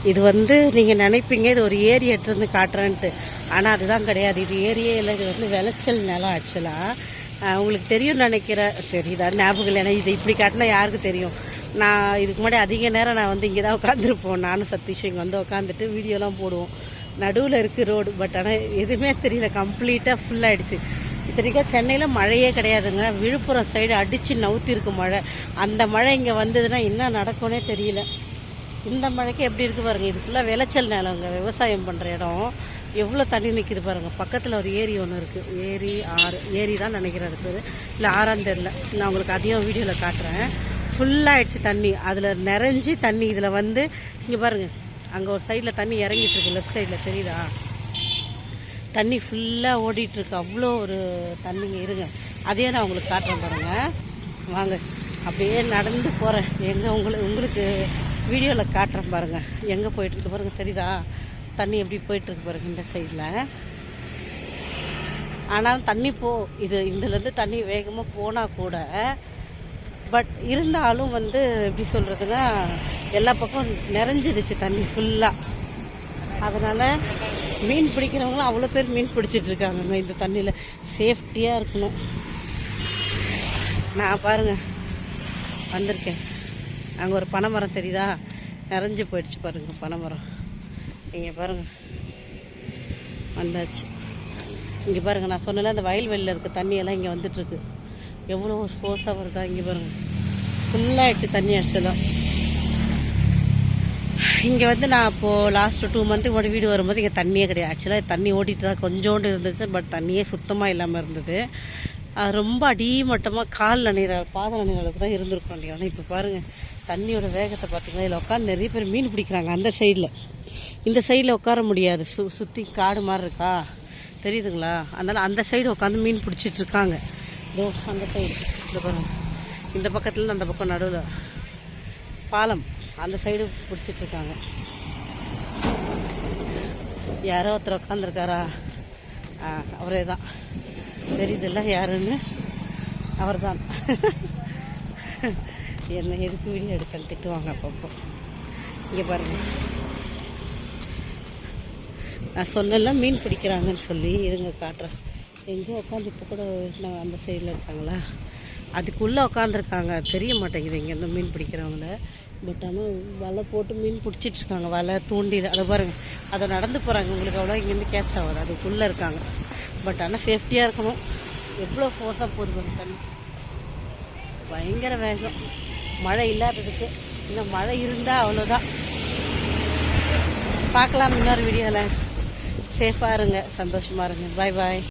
இது வந்து நீங்கள் நினைப்பீங்க இது ஒரு ஏரி எடுத்துருந்து காட்டுறேன்ட்டு, ஆனால் அதுதான் கிடையாது. இது ஏரியே இல்லை, இது வந்து விளைச்சல் நிலம். ஆக்சுவலாக உங்களுக்கு தெரியும் நினைக்கிறேன், தெரியுதா ஞாபகம் இல்லை. இது இப்படி காட்டினா யாருக்கு தெரியும். நான் இதுக்கு முன்னாடி அதிக நேரம் நான் வந்து இங்கே தான் உட்காந்துருப்போம். நானும் சதீஷும் இங்கே வந்து உட்காந்துட்டு வீடியோலாம் போடுவோம். நடுவில் இருக்குது ரோடு, பட் ஆனால் எதுவுமே தெரியல, கம்ப்ளீட்டாக ஃபுல்லாகிடுச்சு. இத்தனைக்கும் சென்னையில் மழையே கிடையாதுங்க. விழுப்புரம் சைடு அடித்து நவுத்தி இருக்கு மழை. அந்த மழை இங்கே வந்ததுன்னா என்ன நடக்கும்னே தெரியல. இந்த மழைக்கு எப்படி இருக்குது பாருங்கள். இது ஃபுல்லாக விளைச்சல் நிலங்க, விவசாயம் பண்ணுற இடம். எவ்வளோ தண்ணி நிற்கிது பாருங்கள். பக்கத்தில் ஒரு ஏரி ஒன்று இருக்குது, ஏரி ஏரி தான் நினைக்கிறேன் அது பேர், இல்லை ஆறாம் தெரியல. நான் உங்களுக்கு அதையும் வீடியோவில் காட்டுறேன். ஃபுல்லாகிடுச்சு தண்ணி, அதில் நிறைஞ்சி தண்ணி இதில் வந்து இங்கே பாருங்கள். அங்கே ஒரு சைடில் தண்ணி இறங்கிட்டு இருக்கு, லெஃப்ட் சைடில் தெரியுதா, தண்ணி ஃபுல்லாக ஓடிட்டுருக்கு. அவ்வளோ ஒரு தண்ணிங்க. இருங்க அதையே நான் உங்களுக்கு காட்டுறேன் பாருங்கள், வாங்க. அப்படியே நடந்து போகிறேன், எங்கே உங்களுக்கு வீடியோவில் காட்டுறேன் பாருங்கள். எங்கே போயிட்டுருக்கு பாருங்கள், தெரியுதா தண்ணி எப்படி போயிட்டுருக்கு பாருங்கள் இந்த சைடில். ஆனால் தண்ணி இதுலேருந்து தண்ணி வேகமாக போனால் கூட, பட் இருந்தாலும் வந்து எப்படி சொல்கிறதுன்னா எல்லா பக்கம் நிறைஞ்சிடுச்சு தண்ணி ஃபுல்லாக. அதனால் மீன் பிடிக்கிறவங்களும் அவ்வளோ பேர் மீன் பிடிச்சிட்ருக்காங்க இந்த தண்ணியில். சேஃப்டியாக இருக்கணும். நான் பாருங்கள் வந்திருக்கேன், அங்கே ஒரு பனைமரம் தெரியுதா, நிறைஞ்சு போயிடுச்சு பாருங்கள் பனைமரம். இங்கே பாருங்கள் வந்தாச்சு. இங்கே பாருங்கள், நான் சொன்னல அந்த வயல்வெளியில் இருக்க தண்ணியெல்லாம் இங்கே வந்துட்டுருக்கு. எவ்வளோ ஃபோர்ஸாக வருதா, இங்கே பாருங்கள் ஃபுல்லாகிடுச்சு தண்ணி. ஆக்சுவலாக இங்கே வந்து நான் இப்போது லாஸ்ட்டு 2 மந்த்துக்கு முன்னாடி வீடு வரும்போது இங்கே தண்ணியே கிடையாது. ஆக்சுவலாக தண்ணி ஓட்டிகிட்டு தான் கொஞ்சோண்டு இருந்துச்சு, பட் தண்ணியே சுத்தமாக இல்லாமல் இருந்தது. ரொம்ப அடிமட்டமாக கால் நனைகிற பாத நனைகிற அளவுக்கு தான் இருந்திருக்கும் இல்லையா. ஆனால் இப்போ பாருங்கள் தண்ணியோட வேகத்தை பார்த்தீங்கன்னா, இதில் உட்காந்து நிறைய பேர் மீன் பிடிக்கிறாங்க. அந்த சைடில், இந்த சைடில் உட்கார முடியாது, சுற்றி காடு மாதிரி இருக்கா தெரியுதுங்களா. அதனால் அந்த சைடு உட்காந்து மீன் பிடிச்சிட்ருக்காங்க. இதோ அந்த சைடு இந்த பாருங்கள், இந்த பக்கத்தில் அந்த பக்கம் நடுவில் பாலம், அந்த சைடு பிடிச்சிட்ருக்காங்க. யாரோ ஒருத்தர் உட்காந்துருக்காரா, அவரே தான் தெரியுதுல்ல யாருன்னு, அவர் தான். என்ன எதுக்கு வீடியோ எடுக்கன்னு திட்டுவாங்க அப்பப்போ. இங்கே பாருங்கள், நான் சொன்னல மீன் பிடிக்கிறாங்கன்னு சொல்லி. இருங்க காட்டுறேன். எங்கேயோ உட்காந்து இப்போ கூட நான் அந்த சைடில் இருக்காங்களா, அதுக்குள்ளே உட்காந்துருக்காங்க. தெரிய மாட்டேங்குது இங்கேருந்து மீன் பிடிக்கிறவங்கள. பட் ஆனால் வலை போட்டு மீன் பிடிச்சிட்ருக்காங்க, வலை தூண்டில். அதை பாருங்கள், அதை நடந்து போகிறாங்க. உங்களுக்கு அவ்வளோ இங்கேருந்து கேட்ச் ஆகாது, அதுக்குள்ளே இருக்காங்க. பட் ஆனால் சேஃப்டியாக இருக்கணும். எவ்வளோ ஃபோர்ஸாக போகுது பாருங்க தண்ணி, பயங்கர வேகம். மழை இல்லாததுக்கு, இன்னும் மழை இருந்தால் அவ்வளோதான். பார்க்கலாம் இன்னொரு வீடியோவில். சேஃபாக இருங்க, சந்தோஷமாக இருங்க. பாய் பாய்.